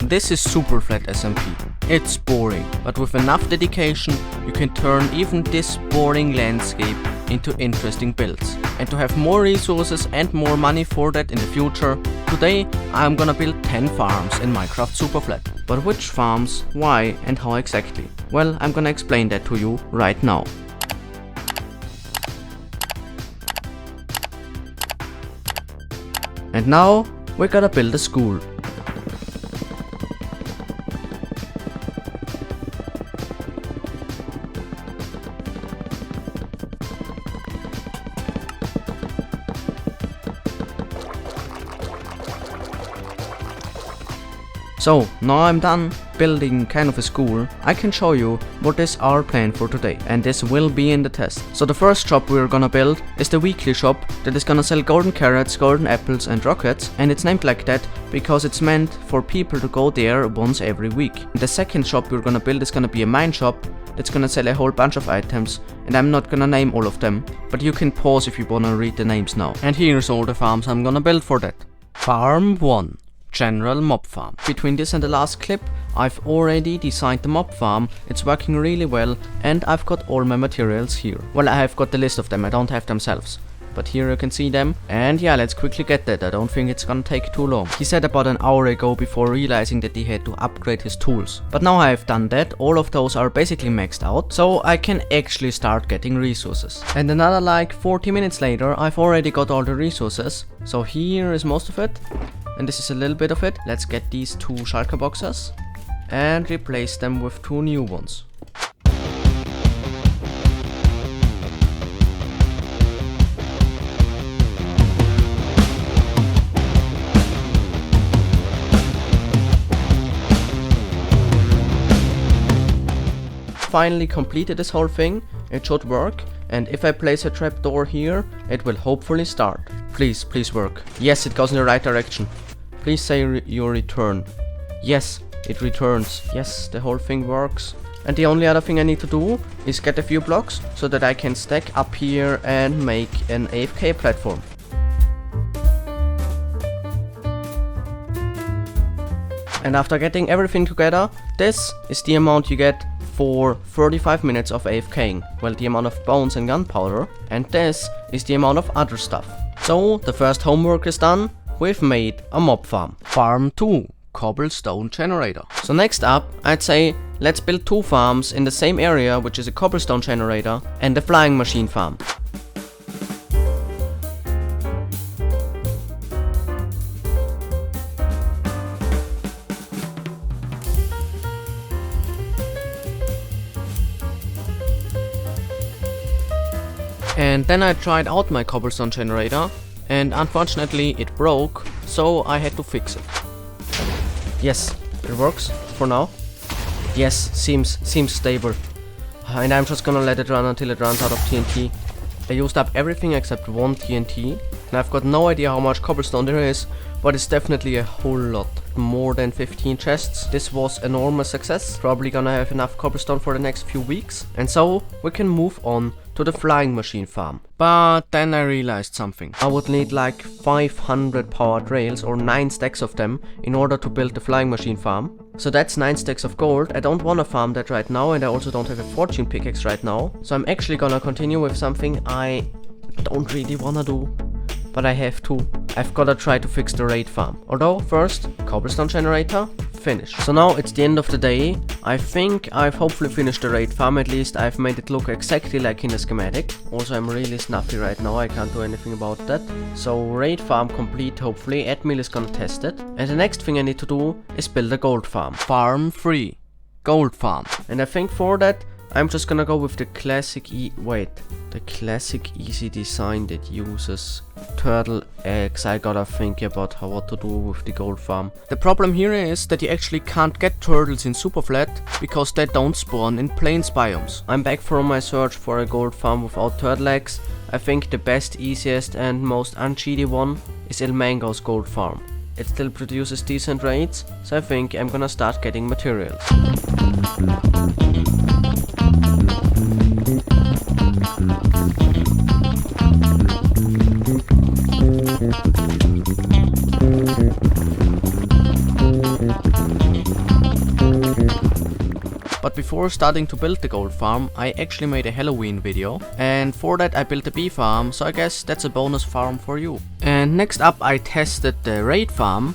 This is Superflat SMP. It's boring, but with enough dedication you can turn even this boring landscape into interesting builds. And to have more resources and more money for that in the future, today I'm gonna build 10 farms in Minecraft Superflat. But which farms, why and how exactly? Well, I'm gonna explain that to you right now. And now we gotta build a school. So, now I'm done building kind of a school, I can show you what is our plan for today, and this will be in the test. So the first shop we're gonna build is the weekly shop that is gonna sell golden carrots, golden apples and rockets, and it's named like that because it's meant for people to go there once every week. The second shop we're gonna build is gonna be a mine shop that's gonna sell a whole bunch of items, and I'm not gonna name all of them, but you can pause if you wanna read the names now. And here's all the farms I'm gonna build for that. Farm 1. General mob farm. Between this and the last clip, I've already designed the mob farm, it's working really well, and I've got all my materials here. Well, I have got the list of them, I don't have themselves. But here you can see them, and yeah, let's quickly get that, I don't think it's gonna take too long. He said about an hour ago before realizing that he had to upgrade his tools. But now I have done that, all of those are basically maxed out, so I can actually start getting resources. And another like 40 minutes later, I've already got all the resources, so here is most of it. And this is a little bit of it. Let's get these 2 shulker boxes and replace them with 2 new ones. Finally completed this whole thing, it should work, and if I place a trapdoor here, it will hopefully start. Please work. Yes, it goes in the right direction. Please say your return. Yes, it returns. Yes, the whole thing works. And the only other thing I need to do is get a few blocks so that I can stack up here and make an AFK platform. And after getting everything together, this is the amount you get for 35 minutes of AFKing. Well, the amount of bones and gunpowder, and this is the amount of other stuff. So, the first homework is done, we've made a mob farm. Farm 2, cobblestone generator. So next up, I'd say, let's build 2 farms in the same area, which is a cobblestone generator and a flying machine farm. And then I tried out my cobblestone generator, and unfortunately it broke, so I had to fix it. Yes, it works for now. Yes, seems stable. And I'm just gonna let it run until it runs out of TNT. I used up everything except 1 TNT, and I've got no idea how much cobblestone there is, but it's definitely a whole lot. More than 15 chests. This was an enormous success. Probably gonna have enough cobblestone for the next few weeks. And so we can move on to the flying machine farm. But then I realized something. I would need like 500 powered rails or 9 stacks of them in order to build the flying machine farm. So that's 9 stacks of gold. I don't wanna farm that right now, and I also don't have a fortune pickaxe right now. So I'm actually gonna continue with something I don't really wanna do, but I have to. I've gotta try to fix the raid farm. Although first, cobblestone generator, finished. So now it's the end of the day. I think I've hopefully finished the raid farm, at least I've made it look exactly like in the schematic. Also I'm really snuffy right now, I can't do anything about that. So raid farm complete hopefully, Atmeal is gonna test it. And the next thing I need to do is build a gold farm. Farm 3, gold farm. And I think for that, I'm just gonna go with the classic easy design that uses turtle eggs. I gotta think about what to do with the gold farm. The problem here is that you actually can't get turtles in Superflat because they don't spawn in plains biomes. I'm back from my search for a gold farm without turtle eggs. I think the best, easiest and most uncheaty one is El Mango's gold farm. It still produces decent rates, so I think I'm gonna start getting materials. But before starting to build the gold farm, I actually made a Halloween video, and for that I built a bee farm, so I guess that's a bonus farm for you. And next up I tested the raid farm,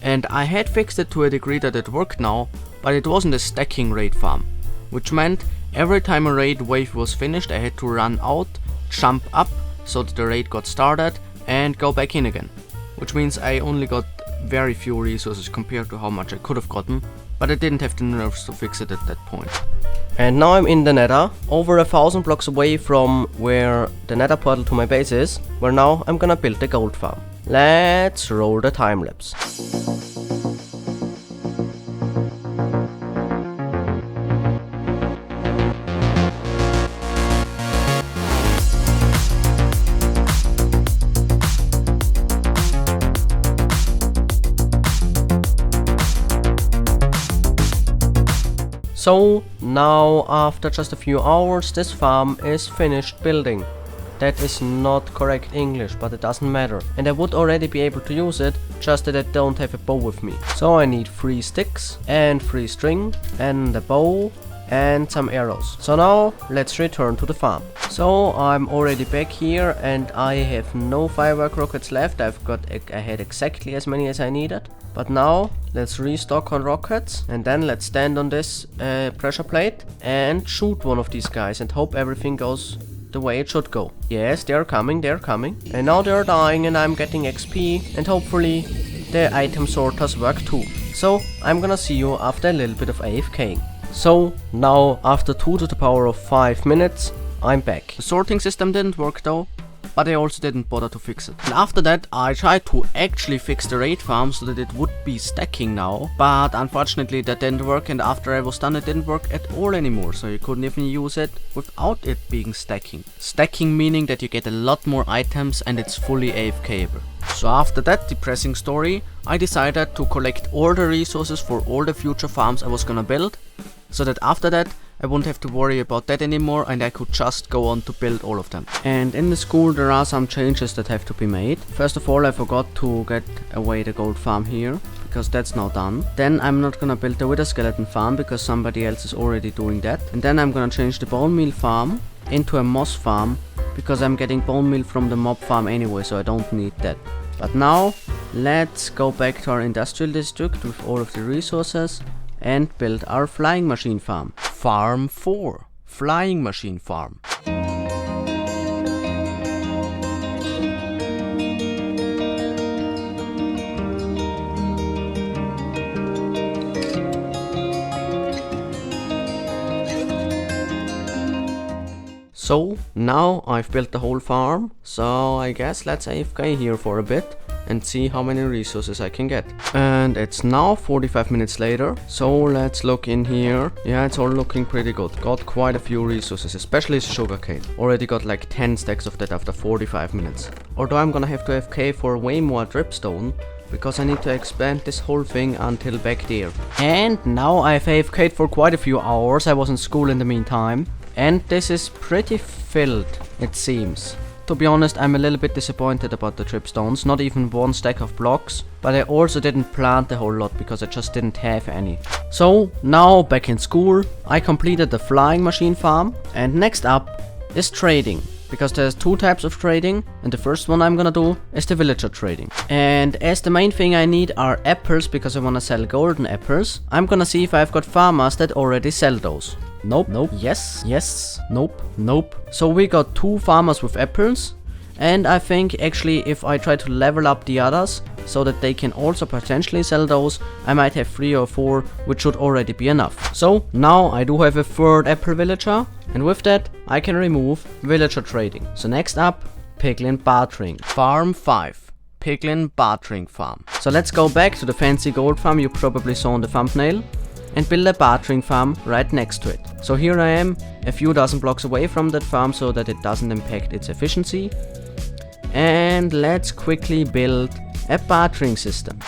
and I had fixed it to a degree that it worked now, but it wasn't a stacking raid farm, which meant every time a raid wave was finished I had to run out, jump up so that the raid got started, and go back in again. Which means I only got very few resources compared to how much I could have gotten, but I didn't have the nerves to fix it at that point. And now I'm in the nether, over 1,000 blocks away from where the nether portal to my base is, where now I'm gonna build the gold farm. Let's roll the time lapse. So now after just a few hours this farm is finished building. That is not correct English, but it doesn't matter. And I would already be able to use it, just that I don't have a bow with me. So I need 3 sticks and 3 string and a bow and some arrows. So now let's return to the farm. So I'm already back here and I have no firework rockets left. I had exactly as many as I needed. But now let's restock on rockets, and then let's stand on this pressure plate and shoot one of these guys and hope everything goes the way it should go. Yes, they're coming. And now they're dying and I'm getting XP, and hopefully the item sorters work too. So I'm gonna see you after a little bit of AFKing. So now after 2 to the power of 5 minutes, I'm back. The sorting system didn't work though, but I also didn't bother to fix it. And after that I tried to actually fix the raid farm so that it would be stacking now, but unfortunately that didn't work, and after I was done it didn't work at all anymore, so you couldn't even use it without it being stacking. Stacking meaning that you get a lot more items and it's fully AFKable. So after that depressing story, I decided to collect all the resources for all the future farms I was gonna build, so that after that I wouldn't have to worry about that anymore and I could just go on to build all of them. And in the school there are some changes that have to be made. First of all, I forgot to get away the gold farm here, because that's now done. Then I'm not gonna build the wither skeleton farm because somebody else is already doing that. And then I'm gonna change the bone meal farm into a moss farm, because I'm getting bone meal from the mob farm anyway, so I don't need that. But now let's go back to our industrial district with all of the resources and build our flying machine farm. Farm 4, Flying Machine Farm. So now I've built the whole farm, so I guess let's AFK here for a bit and see how many resources I can get. And it's now 45 minutes later, so let's look in here. Yeah, it's all looking pretty good. Got quite a few resources, especially sugarcane. Already got like 10 stacks of that after 45 minutes. Although I'm gonna have to AFK for way more dripstone, because I need to expand this whole thing until back there. And now I've AFK'd for quite a few hours. I was in school in the meantime, and this is pretty filled, it seems. To be honest, I'm a little bit disappointed about the dripstones, not even 1 stack of blocks, but I also didn't plant a whole lot because I just didn't have any. So now back in school, I completed the flying machine farm, and next up is trading. Because there's 2 types of trading, and the first one I'm gonna do is the villager trading. And as the main thing I need are apples, because I wanna sell golden apples, I'm gonna see if I've got farmers that already sell those. Nope, nope, yes, nope, nope. So we got 2 farmers with apples, and I think actually if I try to level up the others so that they can also potentially sell those, I might have 3 or 4, which should already be enough. So now I do have a 3rd apple villager, and with that I can remove villager trading. So next up, piglin bartering. Farm 5, piglin bartering farm. So let's go back to the fancy gold farm you probably saw in the thumbnail, and build a bartering farm right next to it. So here I am, a few dozen blocks away from that farm so that it doesn't impact its efficiency. And let's quickly build a bartering system.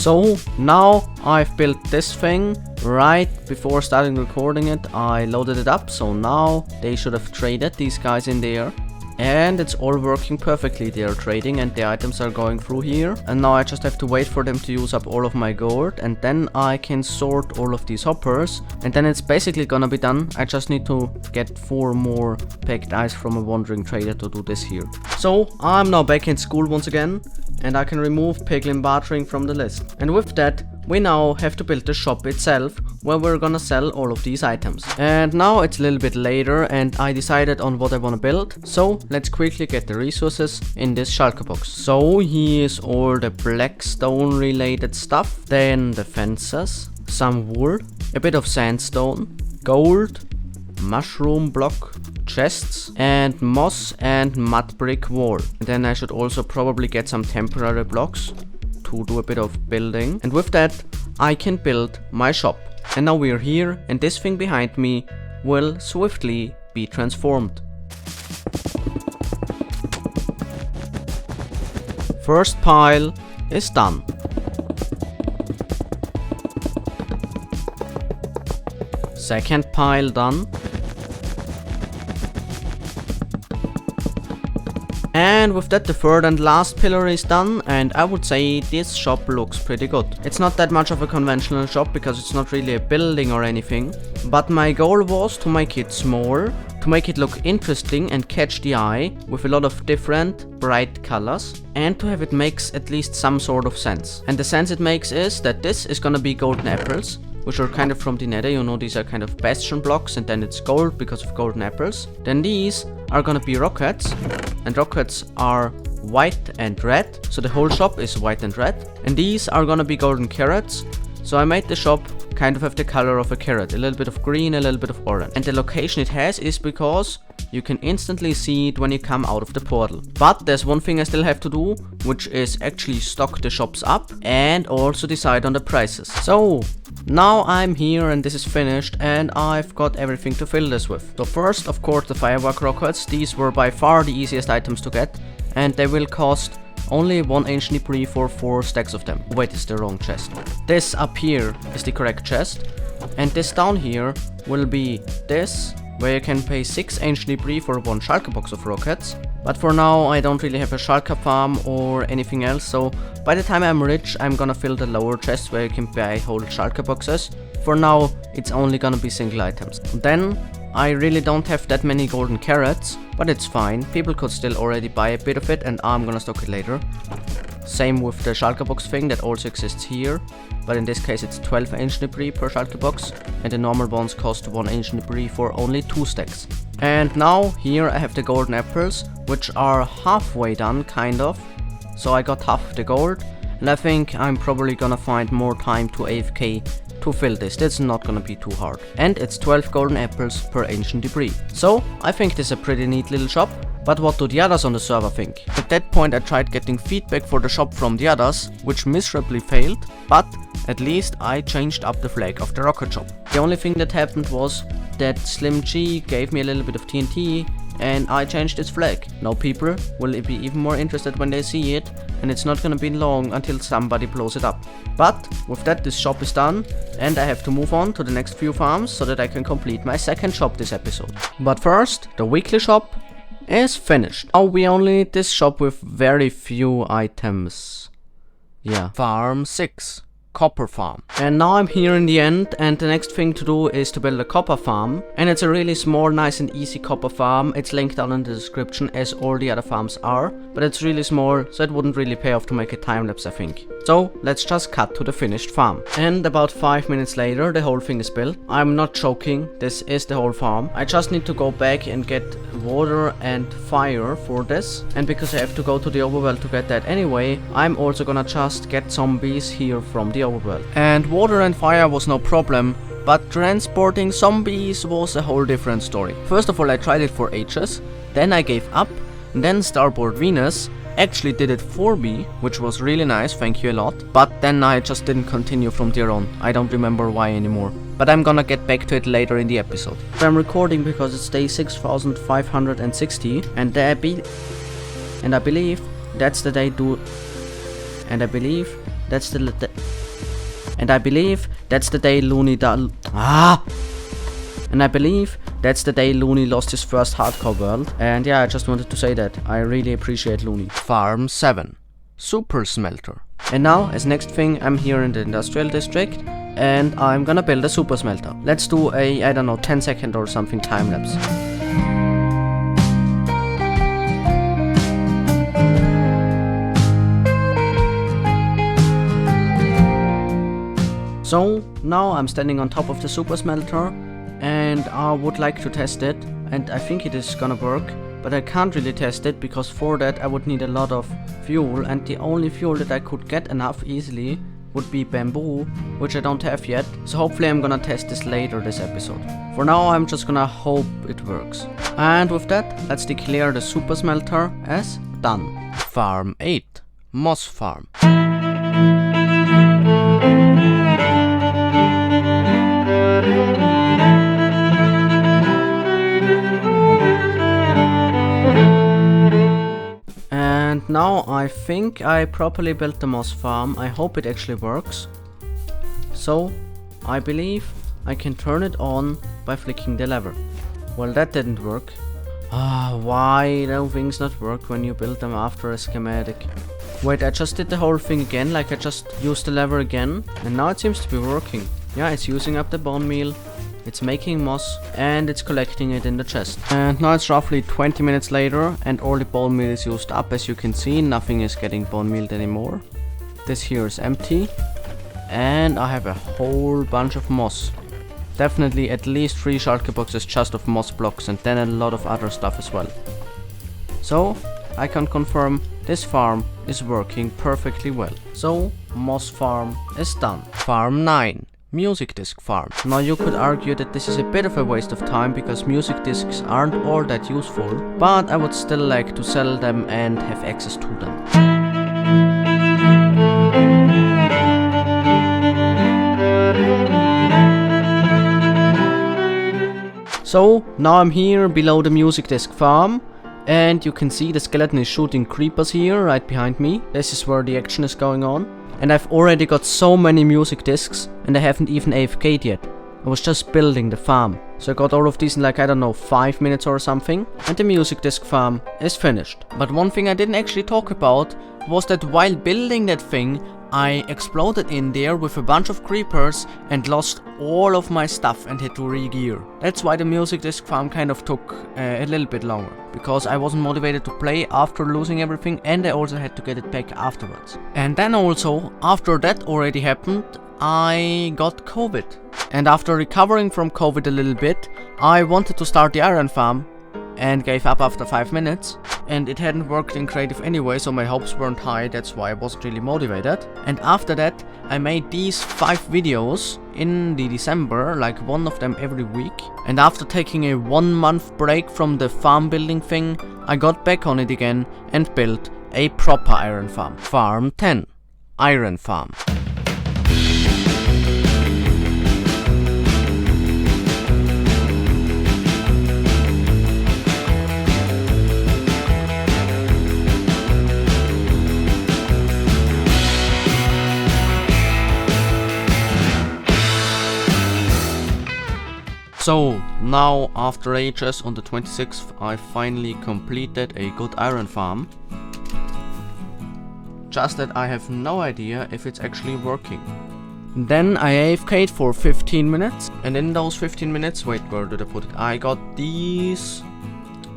So now I've built this thing. Right before starting recording it, I loaded it up, so now they should have traded, these guys in there. And it's all working perfectly, they are trading and the items are going through here. And now I just have to wait for them to use up all of my gold, and then I can sort all of these hoppers. And then it's basically gonna be done. I just need to get 4 more packed ice from a wandering trader to do this here. So I'm now back in school once again, and I can remove piglin bartering from the list. And with that, we now have to build the shop itself, where we're gonna sell all of these items. And now it's a little bit later and I decided on what I wanna build. So let's quickly get the resources in this shulker box. So here's all the blackstone related stuff. Then the fences, some wool, a bit of sandstone, gold, mushroom block, chests, and moss and mud brick wall. And then I should also probably get some temporary blocks to do a bit of building, and with that I can build my shop. And now we're here, and this thing behind me will swiftly be transformed. First pile is done. Second pile done. And with that, the third and last pillar is done, and I would say this shop looks pretty good. It's not that much of a conventional shop because it's not really a building or anything, but my goal was to make it small, to make it look interesting and catch the eye with a lot of different bright colors, and to have it makes at least some sort of sense. And the sense it makes is that this is gonna be golden apples, which are kind of from the nether, you know, these are kind of bastion blocks, and then it's gold because of golden apples. Then these are gonna be rockets, and rockets are white and red, so the whole shop is white and red. And these are gonna be golden carrots, so I made the shop kind of have the color of a carrot, a little bit of green, a little bit of orange. And the location it has is because you can instantly see it when you come out of the portal. But there's one thing I still have to do, which is actually stock the shops up and also decide on the prices. So now I'm here and this is finished, and I've got everything to fill this with. So first, of course, the firework rockets. These were by far the easiest items to get, and they will cost only 1 ancient debris for 4 stacks of them. Wait, it's the wrong chest. This up here is the correct chest, and this down here will be this, where you can pay 6 ancient debris for 1 shulker box of rockets. But for now I don't really have a shulker farm or anything else, so by the time I'm rich I'm gonna fill the lower chest where you can buy whole shulker boxes. For now it's only gonna be single items. Then I really don't have that many golden carrots, but it's fine, people could still already buy a bit of it and I'm gonna stock it later. Same with the shulker box thing that also exists here, but in this case it's 12 ancient debris per shulker box, and the normal ones cost 1 ancient debris for only 2 stacks. And now here I have the golden apples, which are halfway done, kind of. So I got half the gold, and I think I'm probably gonna find more time to AFK to fill this. That's not gonna be too hard. And it's 12 golden apples per ancient debris. So I think this is a pretty neat little shop. But what do the others on the server think? At that point I tried getting feedback for the shop from the others, which miserably failed, but at least I changed up the flag of the rocket shop. The only thing that happened was that Slim G gave me a little bit of TNT and I changed its flag. Now people will be even more interested when they see it, and it's not gonna be long until somebody blows it up. But with that, this shop is done and I have to move on to the next few farms so that I can complete my second shop this episode. But first, the weekly shop is finished. Now we only need this shop with very few items. Yeah. Farm 6. Copper farm. And now I'm here in the end, and the next thing to do is to build a copper farm. And it's a really small, nice and easy copper farm. It's linked down in the description as all the other farms are, but it's really small, so it wouldn't really pay off to make a time lapse, I think. So let's just cut to the finished farm. And about 5 minutes later the whole thing is built. I'm not joking, this is the whole farm. I just need to go back and get water and fire for this, and because I have to go to the overworld to get that anyway, I'm also gonna just get zombies here from the overworld. And water and fire was no problem, but transporting zombies was a whole different story. First of all, I tried it for ages, then I gave up, then Starboardvenus actually did it for me, which was really nice, thank you a lot, but then I just didn't continue from there on. I don't remember why anymore, but I'm gonna get back to it later in the episode. I'm recording because it's day 6560 and I believe that's the day that's the and I believe that's the day Looney And I believe that's the day Looney lost his first hardcore world. And yeah, I just wanted to say that. I really appreciate Looney. Farm 7. Super Smelter. And now, as next thing, I'm here in the industrial district. And I'm gonna build a super smelter. Let's do a, I don't know, 10-second or something time lapse. So, now I'm standing on top of the super smelter, and I would like to test it, and I think it is gonna work, but I can't really test it because for that I would need a lot of fuel, and the only fuel that I could get enough easily would be bamboo, which I don't have yet, so hopefully I'm gonna test this later this episode. For now I'm just gonna hope it works. And with that, let's declare the super smelter as done. Farm 8. Moss Farm. And now I think I properly built the moss farm. I hope it actually works. So I believe I can turn it on by flicking the lever. Well, that didn't work. Why do things not work when you build them after a schematic? Wait, I just did the whole thing again, like I just used the lever again, and now it seems to be working. Yeah, it's using up the bone meal, it's making moss, and it's collecting it in the chest. And now it's roughly 20 minutes later, and all the bone meal is used up. As you can see, nothing is getting bone mealed anymore. This here is empty, and I have a whole bunch of moss. Definitely at least 3 shulker boxes just of moss blocks, and then a lot of other stuff as well. So, I can confirm this farm is working perfectly well. So, moss farm is done. Farm 9. Music disc farm. Now you could argue that this is a bit of a waste of time because music discs aren't all that useful, but I would still like to sell them and have access to them. So now I'm here below the music disc farm, and you can see the skeleton is shooting creepers here right behind me. This is where the action is going on. And I've already got so many music discs, and I haven't even AFK'd yet. I was just building the farm. So I got all of these in like, I don't know, 5 minutes or something, and the music disc farm is finished. But one thing I didn't actually talk about was that while building that thing, I exploded in there with a bunch of creepers and lost all of my stuff and had to re-gear. That's why the music disc farm kind of took a little bit longer, because I wasn't motivated to play after losing everything, and I also had to get it back afterwards. And then also, after that already happened, I got COVID. And after recovering from COVID a little bit, I wanted to start the iron farm, and gave up after 5 minutes, and it hadn't worked in creative anyway, so my hopes weren't high, that's why I wasn't really motivated. And after that I made these 5 videos in the December, like one of them every week, and after taking a 1-month break from the farm building thing, I got back on it again and built a proper iron farm. Farm 10. Iron Farm. So, now after ages, on the 26th, I finally completed a good iron farm. Just that I have no idea if it's actually working. Then I AFK'd for 15 minutes, and in those 15 minutes, wait, where did I put it? I got these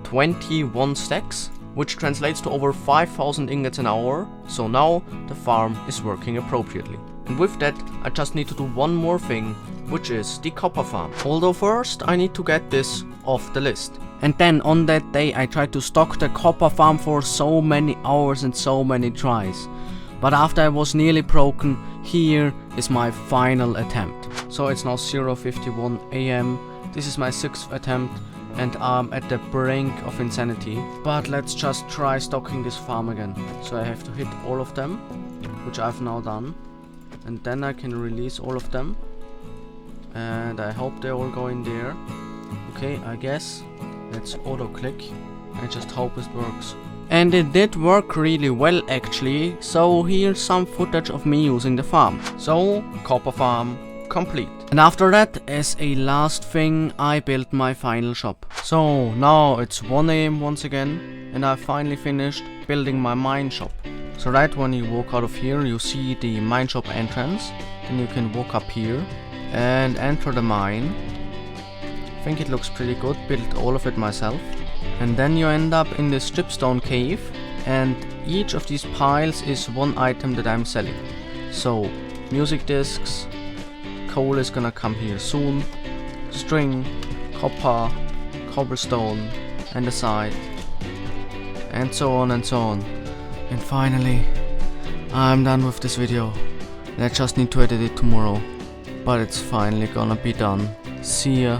21 stacks, which translates to over 5,000 ingots an hour. So now the farm is working appropriately. And with that, I just need to do one more thing, which is the copper farm. Although first I need to get this off the list. And then on that day I tried to stock the copper farm for so many hours and so many tries. But after I was nearly broken, here is my final attempt. So it's now 0:51 AM. This is my 6th attempt and I'm at the brink of insanity. But let's just try stocking this farm again. So I have to hit all of them, which I've now done. And then I can release all of them. And I hope they all go in there. Okay, I guess let's auto click. I just hope it works. And it did work really well actually, so here's some footage of me using the farm. So, copper farm complete. And after that, as a last thing, I built my final shop. So now it's 1 AM once again, and I finally finished building my mine shop. So right when you walk out of here, you see the mine shop entrance. Then you can walk up here and enter the mine. I think it looks pretty good, built all of it myself. And then you end up in this stripstone cave, and each of these piles is one item that I'm selling. So music discs, coal is gonna come here soon, string, copper, cobblestone, and the side, and so on and so on. And finally, I'm done with this video. I just need to edit it tomorrow, but it's finally gonna be done. See ya.